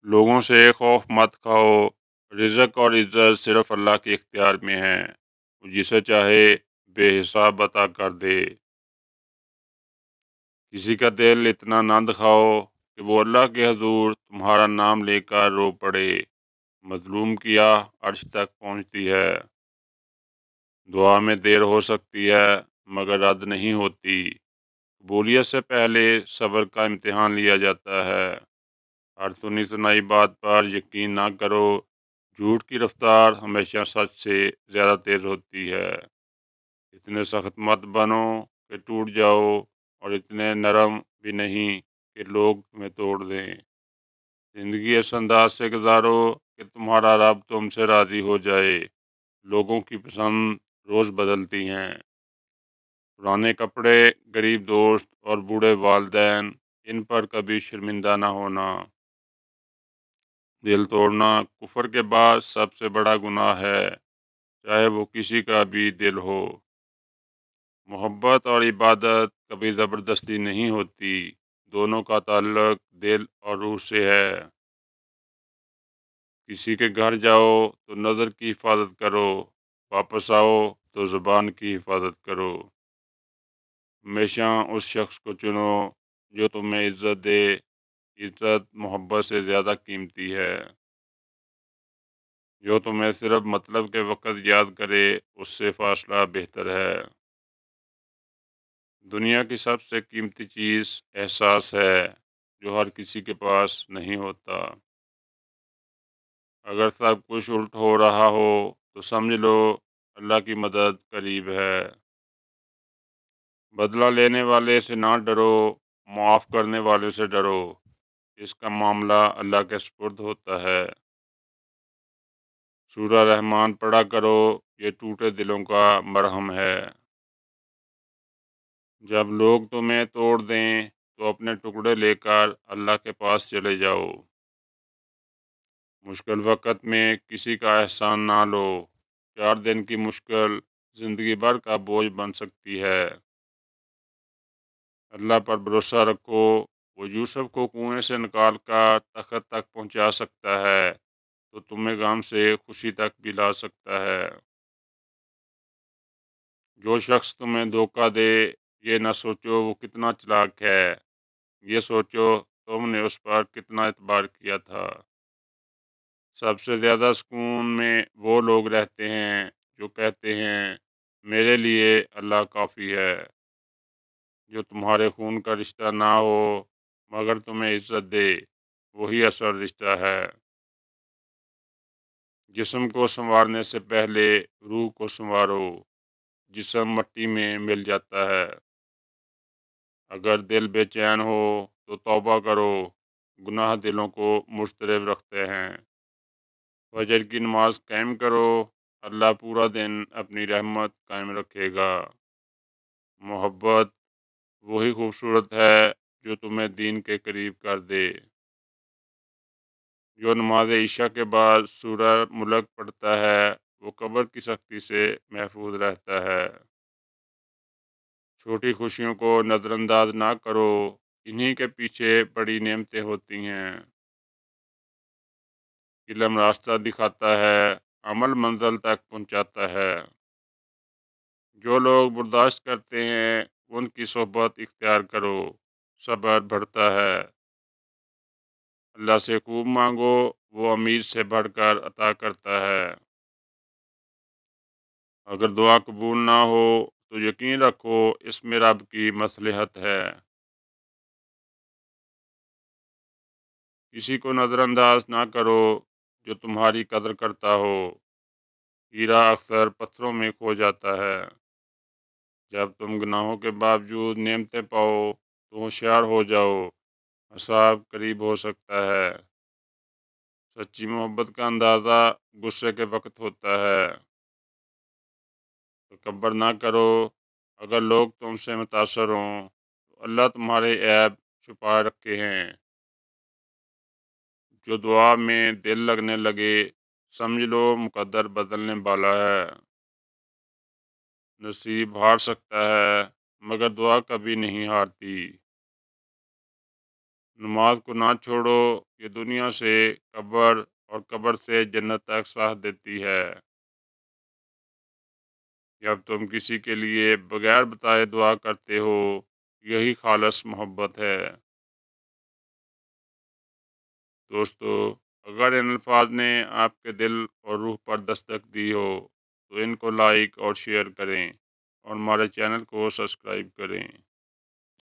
लोगों से खौफ मत खाओ। रिज़्क और इज़्ज़त सिर्फ़ अल्लाह के इख्तियार में है। वो जिसे चाहे बेहिसाब अता कर दे। किसी का दिल इतना ना दुखाओ कि वो अल्लाह के हज़ूर तुम्हारा नाम लेकर रो पड़े। मज़लूम की आह अर्श तक पहुँचती है। दुआ में देर हो सकती है मगर रद्द नहीं होती। कबूलियत से पहले सब्र का इम्तिहान लिया जाता है। हर सुनी सुनाई बात पर यकीन ना करो। झूठ की रफ्तार हमेशा सच से ज़्यादा तेज़ होती है। इतने सख्त मत बनो कि टूट जाओ और इतने नरम भी नहीं कि लोग तुम्हें तोड़ दें। ज़िंदगी इस अंदाज से गुजारो कि तुम्हारा रब तुमसे राज़ी हो जाए। लोगों की पसंद रोज़ बदलती हैं। पुराने कपड़े, गरीब दोस्त और बूढ़े वालदैन, इन पर कभी शर्मिंदा ना होना। दिल तोड़ना कुफ्र के बाद सबसे बड़ा गुनाह है, चाहे वो किसी का भी दिल हो। मोहब्बत और इबादत कभी ज़बरदस्ती नहीं होती। दोनों का ताल्लुक दिल और रूह से है। किसी के घर जाओ तो नज़र की हिफाजत करो, वापस आओ तो ज़ुबान की हिफाजत करो। हमेशा उस शख्स को चुनो जो तुम्हें इज़्ज़त दे। इज़्ज़त मोहब्बत से ज़्यादा कीमती है। जो तुम्हें सिर्फ मतलब के वक़्त याद करे, उससे फ़ासला बेहतर है। दुनिया की सबसे कीमती चीज़ एहसास है, जो हर किसी के पास नहीं होता। अगर सब कुछ उल्ट हो रहा हो, तो समझ लो अल्लाह की मदद करीब है। बदला लेने वाले से ना डरो, मुआफ़ करने वाले से डरो। इसका मामला अल्लाह के सुपुर्द होता है। सूरह रहमान पढ़ा करो, ये टूटे दिलों का मरहम है। जब लोग तुम्हें तोड़ दें तो अपने टुकड़े लेकर अल्लाह के पास चले जाओ। मुश्किल वक़्त में किसी का एहसान ना लो। 4 दिन की मुश्किल ज़िंदगी भर का बोझ बन सकती है। अल्लाह पर भरोसा रखो, वो यूसुफ को कुएं से निकाल कर तख़्त तक पहुंचा सकता है, तो तुम्हें गम से खुशी तक भी ला सकता है। जो शख्स तुम्हें धोखा दे, ये ना सोचो वो कितना चालाक है, ये सोचो तुमने उस पर कितना एतबार किया था। सबसे ज़्यादा सुकून में वो लोग रहते हैं जो कहते हैं मेरे लिए अल्लाह काफ़ी है। जो तुम्हारे खून का रिश्ता ना हो मगर तुम्हें इज़्ज़त दे, वही असल रिश्ता है। जिस्म को संवारने से पहले रूह को संवारो। जिस्म मट्टी में मिल जाता है। अगर दिल बेचैन हो तो तौबा करो। गुनाह दिलों को मुस्तरब रखते हैं। फजर की नमाज कायम करो, अल्लाह पूरा दिन अपनी रहमत कायम रखेगा। मोहब्बत वही खूबसूरत है जो तुम्हें दीन के करीब कर दे। जो नमाज इशा के बाद सूरह मुल्क पढ़ता है, वो कब्र की सख्ती से महफूज रहता है। छोटी खुशियों को नज़रअंदाज ना करो, इन्हीं के पीछे बड़ी नेमतें होती हैं। इल्म रास्ता दिखाता है, अमल मंजिल तक पहुंचाता है। जो लोग बर्दाश्त करते हैं, उनकी सोहबत इख्तियार करो, सब्र बढ़ता है। अल्लाह से खूब मांगो, वो अमीर से बढ़कर अता करता है। अगर दुआ कबूल ना हो तो यकीन रखो इसमें रब की मसलहत है। किसी को नज़रअंदाज ना करो जो तुम्हारी कदर करता हो। हीरा अक्सर पत्थरों में खो जाता है। जब तुम गुनाहों के बावजूद नेमतें पाओ तो होशियार हो जाओ, हिसाब करीब हो सकता है। सच्ची मोहब्बत का अंदाज़ा गुस्से के वक्त होता है। तकब्बर ना करो। अगर लोग तुमसे मुतासर हों तो अल्लाह तुम्हारे ऐब छुपा रखे हैं। जो दुआ में दिल लगने लगे, समझ लो मुकद्दर बदलने वाला है। नसीब हार सकता है मगर दुआ कभी नहीं हारती। नमाज को ना छोड़ो, یہ دنیا سے قبر اور قبر سے جنت تک ساتھ دیتی ہے۔ جب تم کسی کے لیے بغیر بتائے دعا کرتے ہو، یہی خالص محبت ہے۔ دوستو، اگر ان الفاظ نے آپ کے دل اور روح پر دستک دی ہو تو ان کو لائک اور شیئر کریں اور ہمارے چینل کو سبسکرائب کریں۔